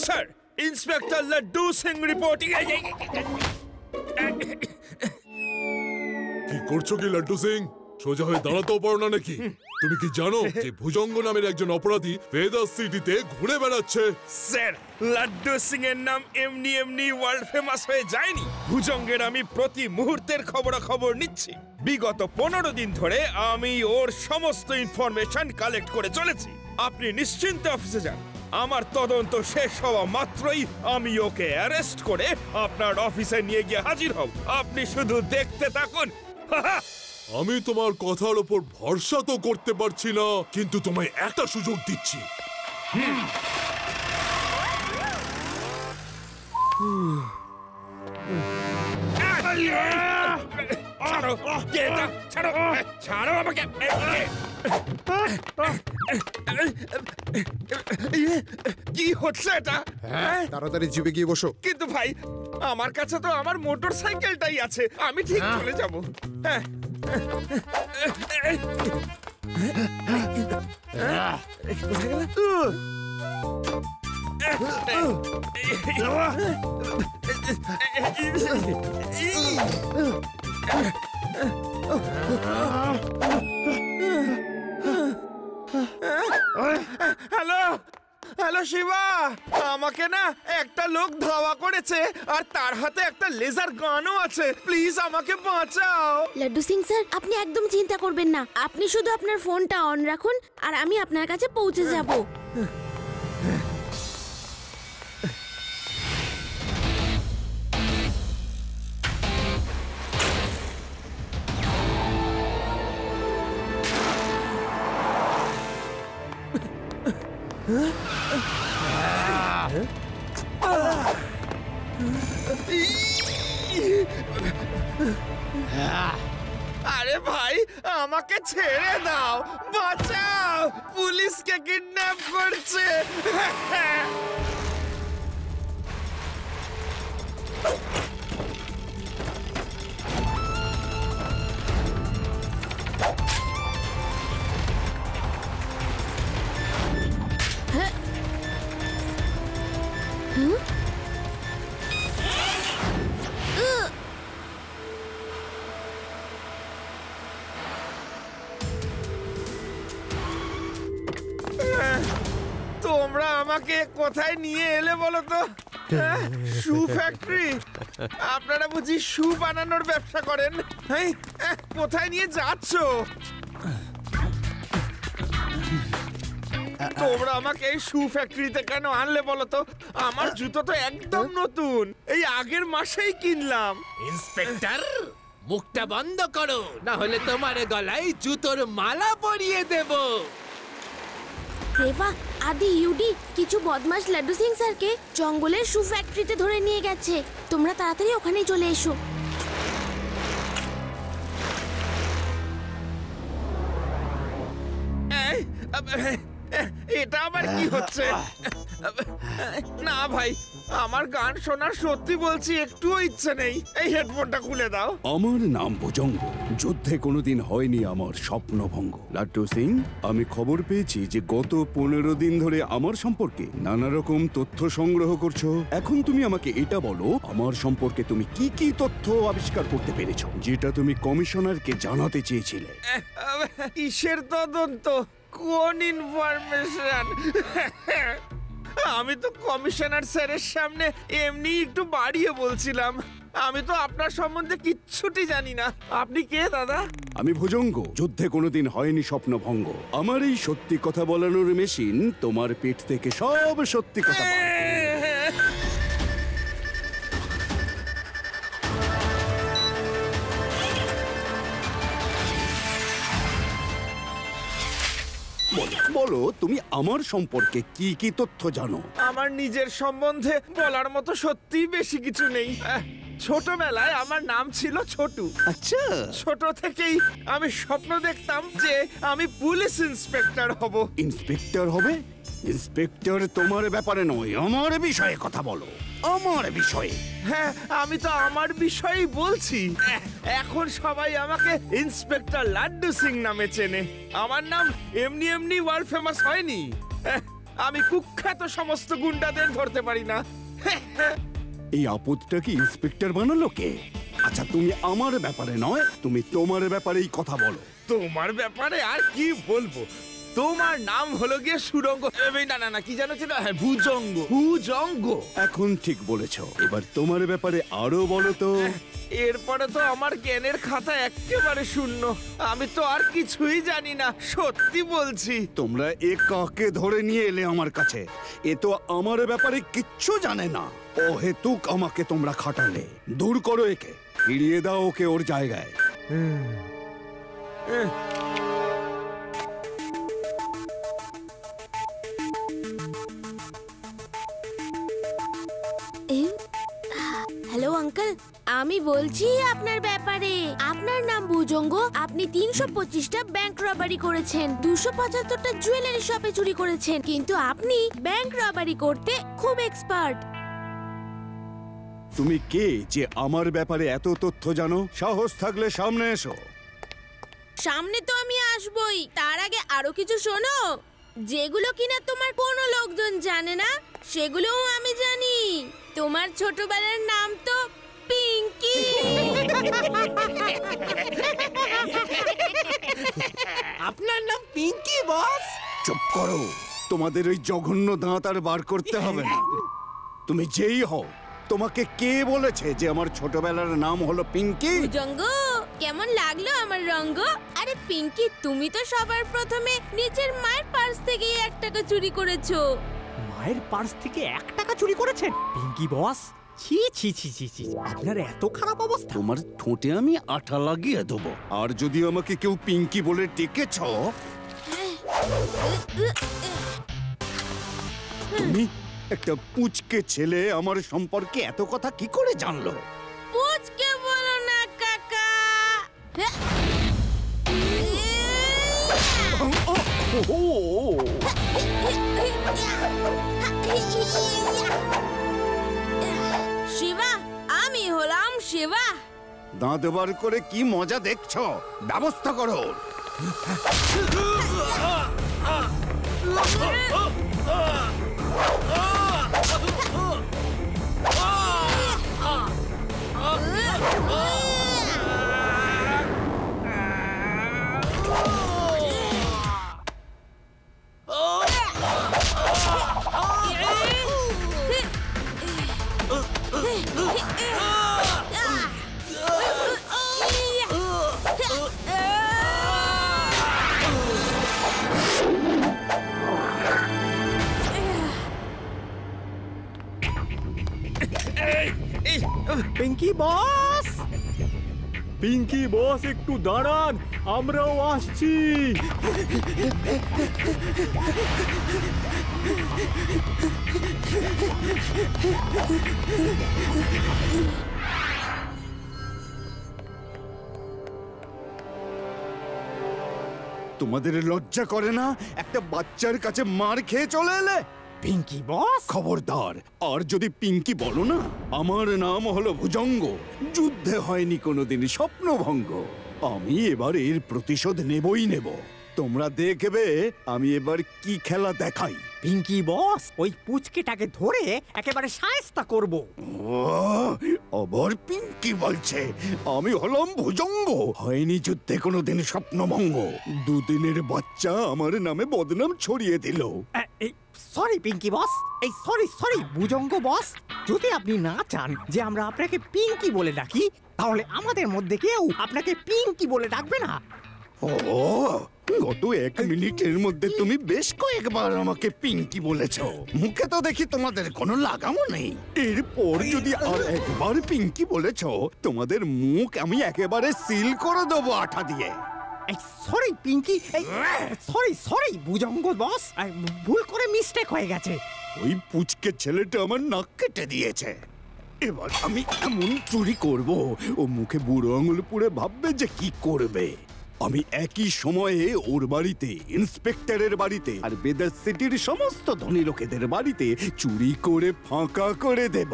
Sir, inspector Laddu Singh reporting. কি করছো কি লাড্ডু সিং? সোজা হয়ে দাঁড়াতেও পারো না নাকি? তুমি কি জানো যে ভুজঙ্গ নামের একজন অপরাধী ভেদাস সিটিতে ঘুরে বেড়াচ্ছে? স্যার, লাড্ডু সিং এর নাম এমনি এমনি ওয়ার্ল্ড ফেমাস হয়ে যায়নি। ভুজঙ্গের আমি প্রতি মুহূর্তের খবরাখবর নিচ্ছি। বিগত 15 দিন ধরে আমি ওর সমস্ত ইনফরমেশন কালেক্ট করে চলেছি। আপনি নিশ্চিন্তে অফিসে যান। আমার তদন্ত শেষ হওয়া মাত্রই আমি ওকে অ্যারেস্ট করে আপনার অফিসে নিয়ে গিয়ে হাজির হব। আপনি শুধু দেখতে থাকুন। আমি তোমার কথার উপর ভরসা তো করতে পারছি না, কিন্তু তোমায় একটা সুযোগ দিচ্ছি। ছাড়ো, ছাড়ো, ছাড়ো আমাকে। কি হচ্ছে এটা? তাড়াতাড়ি জিপে গিয়ে বসো। কিন্তু ভাই, আমার কাছে তো আমার মোটর সাইকেলটাই আছে, আমি ঠিক চলে যাব। হ্যাঁ, হ্যালো হ্যালো শিবা, আমাকে না একটা লোক ধাওয়া করেছে, আর তার হাতে একটা লেজার গানও আছে। প্লিজ আমাকে বাঁচাও। লাড্ডু সিং স্যার, আপনি একদম চিন্তা করবেন না। আপনি শুধু আপনার ফোনটা অন রাখুন আর আমি আপনার কাছে পৌঁছে যাব। আরে ভাই, আমাকে ছেড়ে দাও, বাঁচাও, পুলিশকে কিডন্যাপ করছে। তোমরা আমাকে কোথায় নিয়ে এলে বলো তো? শু ফ্যাক্টরি? আপনারা বুঝি শু বানানোর ব্যবসা করেন? কোথায় নিয়ে যাচ্ছ? তোমরা আমাকে এই শু ফ্যাক্টরিতে কেন আনলে বলো তো? আমার জুতো তো একদম নতুন, এই আগের মাসেই কিনলাম। ইন্সপেক্টর, মুখটা বন্ধ করো, না হলে তোমার গলায় জুতোর মালা পরিয়ে দেব। রেবা, আদি, ইউডি কিছু বদমাশ লাড্ডু সিং স্যারকে জঙ্গলের শু ফ্যাক্টরিতে ধরে নিয়ে গেছে। তোমরা তাড়াতাড়ি ওখানেই চলে এসো। এটা আবার কি হচ্ছে? না ভাই, আমার গান শোনার সত্যি বলছি একটুও ইচ্ছে নেই। এই হেডফোনটা খুলে দাও। আমার নাম ভুজঙ্গ, যুদ্ধে কোনোদিন হয়নি আমার স্বপ্নভঙ্গ। লাড্ডু সিং, আমি খবর পেয়েছি যে গত 15 দিন ধরে আমার সম্পর্কে নানা রকম তথ্য সংগ্রহ করছো। এখন তুমি আমাকে এটা বলো, আমার সম্পর্কে তুমি কি কি তথ্য আবিষ্কার করতে পেরেছো, যেটা তুমি কমিশনারকে জানাতে চেয়েছিলে? কিসের তদন্ত? কোন ইনফরমেশন? আমি তো কমিশনার স্যারের সামনে এমনি একটু বাড়িয়ে বলছিলাম। আমি তো আপনার সম্বন্ধে কিচ্ছুটি জানি না। আপনি কে দাদা? আমি ভুজঙ্গ, যুদ্ধে কোনোদিন হয়নি স্বপ্নভঙ্গ। আমার এই সত্যি কথা বলানোর মেশিন তোমার পেট থেকে সব সত্যি কথা বলে। বলো, তুমি আমার সম্পর্কে কি কি তথ্য জানো? আমার নিজের সম্বন্ধে বলার মতো সত্যিই বেশি কিছু নেই। ছোটবেলায় আমার নাম ছিল ছোটু। আচ্ছা, ছোট থেকেই আমি স্বপ্ন দেখতাম যে আমি পুলিশ ইন্সপেক্টর হব। ইন্সপেক্টর হবে? ইন্সপেক্টর তোমার ব্যাপারে নয়, আমার বিষয়ে কথা বলো। আমার বিষয়ে? হ্যাঁ, আমি তো আমার বিষয়েই বলছি। এখন সবাই আমাকে ইন্সপেক্টর লাড্ডু সিং নামে চেনে। আমার নাম এমনি এমনি ওয়ার্ল্ড ফেমাস হয়নি। আমি কুখ্যাত সমস্ত গুন্ডাদের ধরতে পারি না। এই আপদটা কি ইন্সপেক্টর বানালো কে? আচ্ছা, তুমি আমার ব্যাপারে নয়, তুমি তোমার ব্যাপারেই কথা বলো। তোমার ব্যাপারে আর কি বলবো? তোমার নাম হলো গিয়ে সুরঙ্গ, না না না, কি জানো ছিল? হ্যাঁ, ভুজঙ্গ। ভুজঙ্গ এখন ঠিক বলেছো। এবার তোমার ব্যাপারে আরো বলো তো। এরপরে তো আমার জ্ঞানের খাতা একেবারে শূন্য। আমি তো আর কিছুই জানি না, সত্যি বলছি। তোমরা এ কাকে ধরে নিয়ে এলে আমার কাছে? এ তো আমার ব্যাপারে কিচ্ছু জানে না। অহেতুক আমাকে তোমরা খাটালে। দূর করো একে, ফিরিয়ে দাও ওকে ওর জায়গায়। হ্যালো আঙ্কেল, আমি বলছি আপনার ব্যাপারে। আপনার নাম ভুজঙ্গ। আপনি 325টা ব্যাংক রবারি করেছেন, 275টা জুয়েলারি শপে চুরি করেছেন, কিন্তু আপনি ব্যাংক রবারি করতে খুব এক্সপার্ট। তুমি কে যে আমার ব্যাপারে এত তথ্য জানো? সাহস থাকলে সামনে এসো। সামনে তো আমি আসবই, তার আগে আরো কিছু শোনো, যেগুলো কিনা তোমার কোনো লোকজন জানে না সেগুলোও আমি জানি। তোমার ছোটবেলার নাম তো পিঙ্কি। আপনার নাম পিঙ্কি বস? চুপ করো, তোমাদের ওই জঘন্য দাঁত আর বার করতে হবে না। তুমি যেই হও, তোমাকে কে বলেছে যে আমার ছোটবেলার নাম হলো পিঙ্কি? ভুজঙ্গ, কেমন লাগলো আমার রঙ্গ? আরে পিঙ্কি, তুমি তো সবার প্রথমে নিজের মায়ের পার্স থেকে 1 টাকা চুরি করেছো। মায়ের পার্স থেকে 1 টাকা চুরি করেছেন পিঙ্কি বস? ছি ছি ছি ছি ছি, আপনার এত খারাপ অবস্থা। তোমার ঠোঁটে আমি আঠা লাগিয়ে দেবো। আর যদি আমাকে কেউ পিঙ্কি বলে ডেকেছ, তুমি একটা পুচকে ছেলে আমার সম্পর্কে এত কথা কি করে জানলো? পুচকে বলো না কাকা। শিবা, আমি হলাম শিবা। দাঁত বার করে কি মজা দেখছো? ব্যবস্থা করো। পিঙ্কি বস, পিঙ্কি বস একটু দাঁড়ান, আমরাও আসছি। তোমাদের লজ্জা করে না? একটা বাচ্চার কাছে মার খেয়ে চলে এলে। পিঙ্কি বস, খবরদার, আর যদি পিঙ্কি বলো না। আমার নাম হলো ভুজঙ্গ। যুদ্ধে হয়নি কোনোদিন স্বপ্নভঙ্গ। আমি এবার এর প্রতিশোধ নেবই নেব। তোমরা দেখবে আমি এবার কি খেলা দেখাই। পিঙ্কি বস, ওই পুচকেটাকে ধরে একেবারে শায়েস্তা করব। আবার পিঙ্কি বলছে? আমি হলাম ভুজঙ্গ। হয়নি যুদ্ধে কোনোদিন স্বপ্নভঙ্গ। 2 দিনের বাচ্চা আমার নামে বদনাম ছড়িয়ে দিল। সরি পিঙ্কি বস, এই সরি সরি ভুজঙ্গ বস। যদি আপনি না চান যে আমরা আপনাকে পিঙ্কি বলে ডাকি, তাহলে আমাদের মধ্যে কেউ আপনাকে পিঙ্কি বলে ডাকবে না। ও, গত 1 মিনিটের মধ্যে তুমি বেশ কয়েকবার আমাকে পিঙ্কি বলেছো। মুখে তো দেখি তোমাদের কোনো লাগামও নেই। এরপর যদি আর একবার পিঙ্কি বলেছো, তোমাদের মুখ আমি একেবারে সিল করে দেবো আঠা দিয়ে। সরি পিঙ্কি, সরি সরি ভুজঙ্গ বস, ভুল করে মিস্টেক হয়ে গেছে। ওই পুচকে ছেলেটা আমার নাক কেটে দিয়েছে। এবার আমি এমন চুরি করব, ও মুখে বুড়ো আঙুল পুড়ে ভাববে যে কি করবে। আমি একই সময়ে ওর বাড়িতে, ইন্সপেক্টরের বাড়িতে আর বেদার সিটির সমস্ত ধনী লোকেদের বাড়িতে চুরি করে ফাঁকা করে দেব।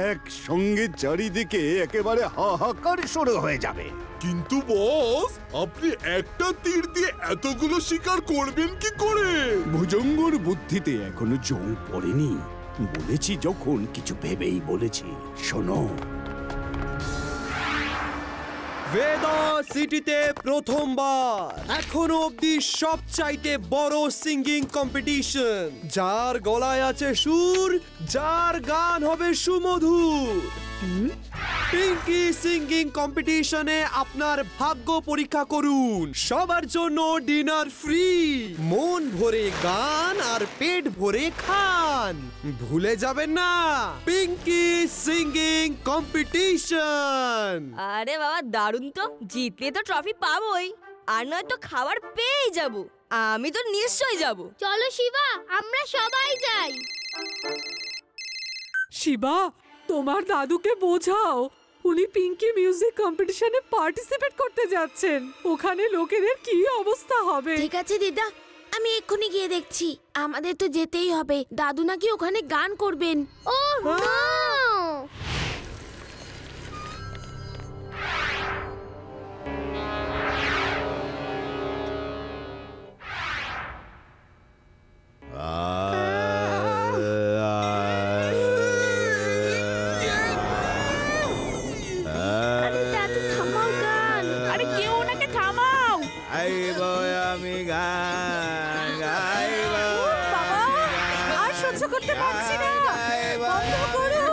একসঙ্গে চারিদিকে একেবারে হাহাকার শুরু হয়ে যাবে। কিন্তু বস, আপনি একটা তীর দিয়ে এতগুলো শিকার করবেন কি করে? ভুজঙ্গর বুদ্ধিতে এখনো জং পড়েনি। বলেছি যখন, কিছু ভেবেই বলেছি। শোনো, ভেদা সিটিতে প্রথমবার এখনো অব্দি সবচাইতে বড় সিঙ্গিং কম্পিটিশন। যার গলায় আছে সুর, যার গান হবে সুমধুর। পিঙ্কি সিঙ্গিং কম্পিটিশনে আপনার ভাগ্য পরীক্ষা করুন। সবার জন্য ডিনার ফ্রি। মন ভরে গান আর পেট ভরে খান। ভুলে যাবেন না, পিঙ্কি সিঙ্গিং কম্পিটিশন। আরে বাবা, দারুণ তো! জিতলে তো ট্রফি পাবোই, আর নয় তো খাবার পেয়েই যাব। আমি তো নিশ্চয়ই যাব। চলো শিবা, আমরা সবাই যাই। শিবা, তোমার দাদুকে বোঝাও, উনি পিঙ্কি মিউজিক কম্পিটিশনে পার্টিসিপেট করতে যাচ্ছেন। ওখানে লোকেদের কি অবস্থা হবে। ঠিক আছে দিদা, আমি এক্ষুনি গিয়ে দেখছি। আমাদের তো যেতেই হবে, দাদু নাকি ওখানে গান করবেন। ও করতে পারছি না, বন্ধ করুন।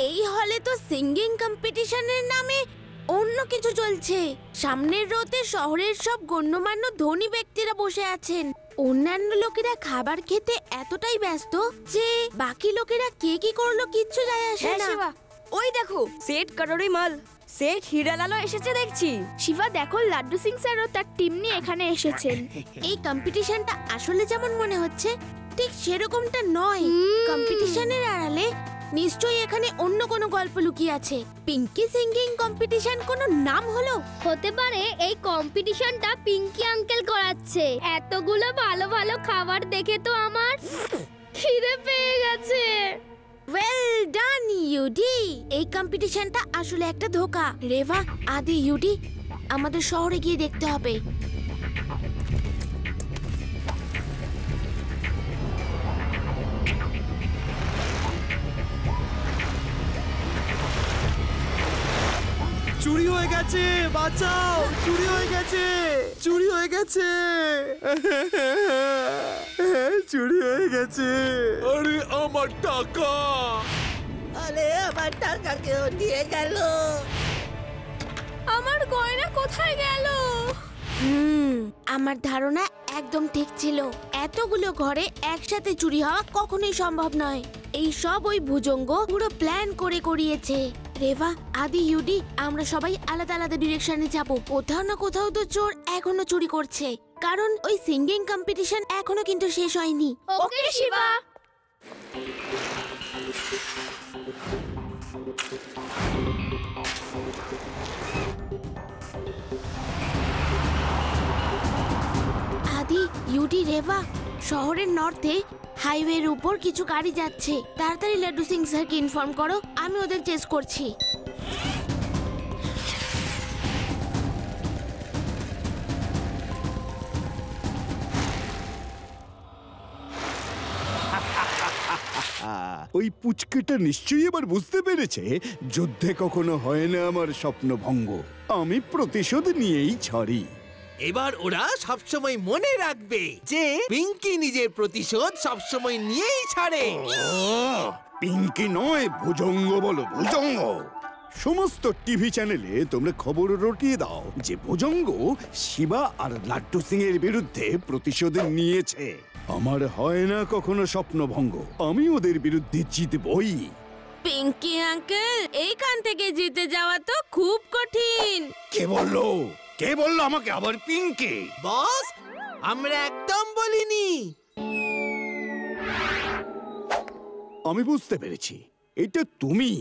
এই হলে তো সিঙ্গিং কম্পিটিশনের নামে অন্য কিছু চলছে। সামনের রোতে শহরের সব গণ্যমান্য ধনী ব্যক্তিরা বসে আছেন। অন্যান্য লোকেরা খাবার খেতে এতটাই ব্যস্ত যে বাকি লোকেরা কে কি করলো কিচ্ছু যায় আসে না। ওই দেখো, সেট করোড়ি মাল, সেট হীরালালও এসেছে দেখছি। শিবা দেখো, লাড্ডু সিং স্যারও তার টিম নিয়ে এখানে এসেছেন। এই কম্পিটিশনটা আসলে যেমন মনে হচ্ছে ঠিক সেরকমটা নয়। কম্পিটিশনের আড়ালে নিশ্চয়ই এখানে অন্য কোনো গল্প লুকিয়ে আছে। পিঙ্কি সিঙ্গিং কম্পিটিশন কোনো নাম হলো? হতে পারে এই কম্পিটিশনটা পিঙ্কি আঙ্কেল করাচ্ছে। এতগুলো ভালো ভালো খাবার দেখে তো আমার খিদে পেয়ে গেছে। Well done UD. এই কম্পিটিশনটা আসলে একটা ধোঁকা। রেভা, আদি, ইউডি, আমাদের শহরে গিয়ে দেখতে হবে। চুরি হয়ে গেছে, বাঁচাও! চুরি হয়ে গেছে, চুরি হয়ে গেছে, চুরি হয়ে গেছে। আরে আমার টাকা! আরে আমার টাকা কেউ নিয়ে গেল। আমার গয়না কোথায় গেল? আমার ধারণা একদম ঠিক ছিল। এতগুলো ঘরে একসাথে চুরি হওয়া কখনোই সম্ভব নয়। এই সব ওই ভুজঙ্গ পুরো প্ল্যান করে করিয়েছে। রেভা, আদি, ইউডি, আমরা সবাই আলাদা আলাদা ডিরেকশনে যাব। কোথাও না কোথাও তো চোর এখনো চুরি করছে, কারণ ওই সিঙ্গিং কম্পিটিশন এখনো কিন্তু শেষ হয়নি। ওকে শিবা। আদি, ইউডি, রেভা, শহরের নর্থে হাইওয়ের উপর কিছু গাড়ি যাচ্ছে। তাড়াতাড়ি লাড্ডু সিং স্যারকে ইনফর্ম করো, আমি ওদের চেস করছি। ওই পুচকেটা নিশ্চয়ই এবার বুঝতে পেরেছে যুদ্ধে কখনো হয় না আমার স্বপ্ন ভঙ্গ। আমি প্রতিশোধ নিয়েই ছাড়ি। এবার ওরা সবসময় মনে রাখবে যে পিঙ্কি নিজের প্রতিশোধ সবসময় নিয়েই ছাড়ে। পিঙ্কি নয়, ভুজঙ্গ বলো, ভুজঙ্গ। সমস্ত টিভি চ্যানেলে তোমরা খবর রটিয়ে দাও যে ভুজঙ্গ শিবা আর লাড্ডু সিং এর বিরুদ্ধে প্রতিশোধ নিয়েছে। আমার হয় না কখনো স্বপ্নভঙ্গ, আমি ওদের বিরুদ্ধে জিতবই। পিঙ্কি আঙ্কেল, এইখান থেকে জিতে যাওয়া তো খুব কঠিন। কে বললো? কে বললো আমাকে আবার পিঙ্কি? বস, আমরা একদম বলিনি। আমি বুঝতে পেরেছি, এটা তুমি।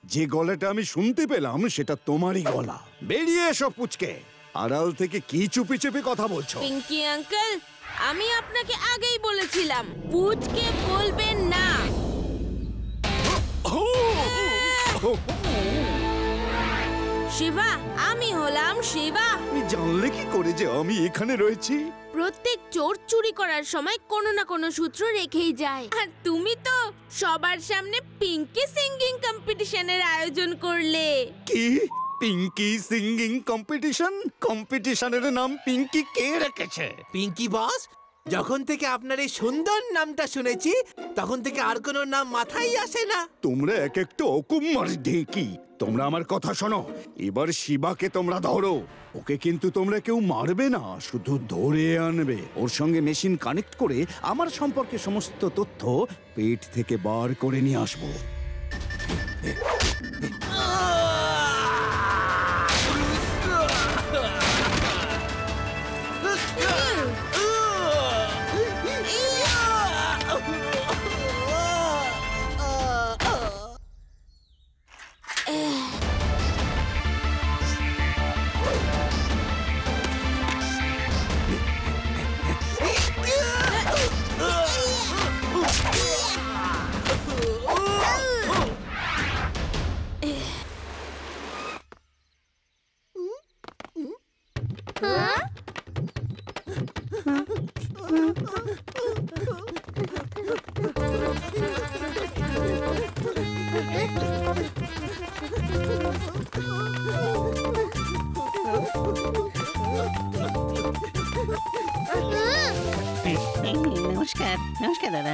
যে গলাটা আমি শুনতে পেলাম সেটা তোমারই গলা। বেরিয়ে এসো পুচকে, আড়াল থেকে কি চুপি চুপি কথা বলছো? পিঙ্কি আঙ্কেল, আমি আপনাকে আগেই বলেছিলাম পুচকে বলবেন না। শিবা, আমি হলাম শিবা। তুমি জানলে কি করে যে আমি এখানে রয়েছি? প্রত্যেক চোর চুরি করার সময় কোনো না কোনো সূত্র রেখেই যায়, আর তুমি তো সবার সামনে পিঙ্কি সিঙ্গিং কম্পিটিশনের আয়োজন করলে। কি পিঙ্কি সিঙ্গিং কম্পিটিশন? কম্পিটিশনের নাম পিঙ্কি কে রেখেছে? পিঙ্কি বস, যখন থেকে আপনার এই সুন্দর নামটা শুনেছি তখন থেকে আর কোনো নাম মাথায় আসে না। তোমরা এক একটা অকুমার ঢেকি। তোমরা আমার কথা শোনো, এবার শিবাকে তোমরা ধরো। ওকে কিন্তু তোমরা কেউ মারবে না, শুধু ধরে আনবে। ওর সঙ্গে মেশিন কানেক্ট করে আমার সম্পর্কে সমস্ত তথ্য পেট থেকে বার করে নিয়ে আসবো। নমস্কার, নমস্কার দাদা।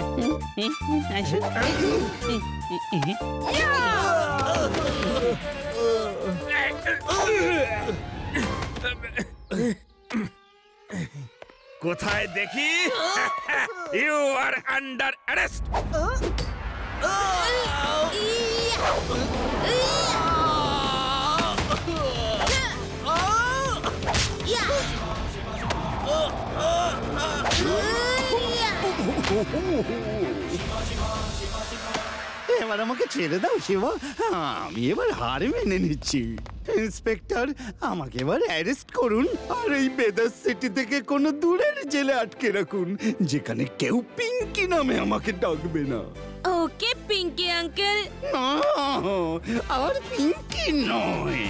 কোথায় দেখি? You are under arrest. এবার আমাকে ছেড়ে দাও শিবা, আমি এবার হার মেনে নিচ্ছি। ইন্সপেক্টর, আমাকে এবার অ্যারেস্ট করুন আর এই বেদার সিটি থেকে কোনো দূরের জেলে আটকে রাখুন, যেখানে কেউ পিঙ্কি নামে আমাকে ডাকবে না। ওকে পিঙ্কি আঙ্কেল। না, আর পিঙ্কি নয়।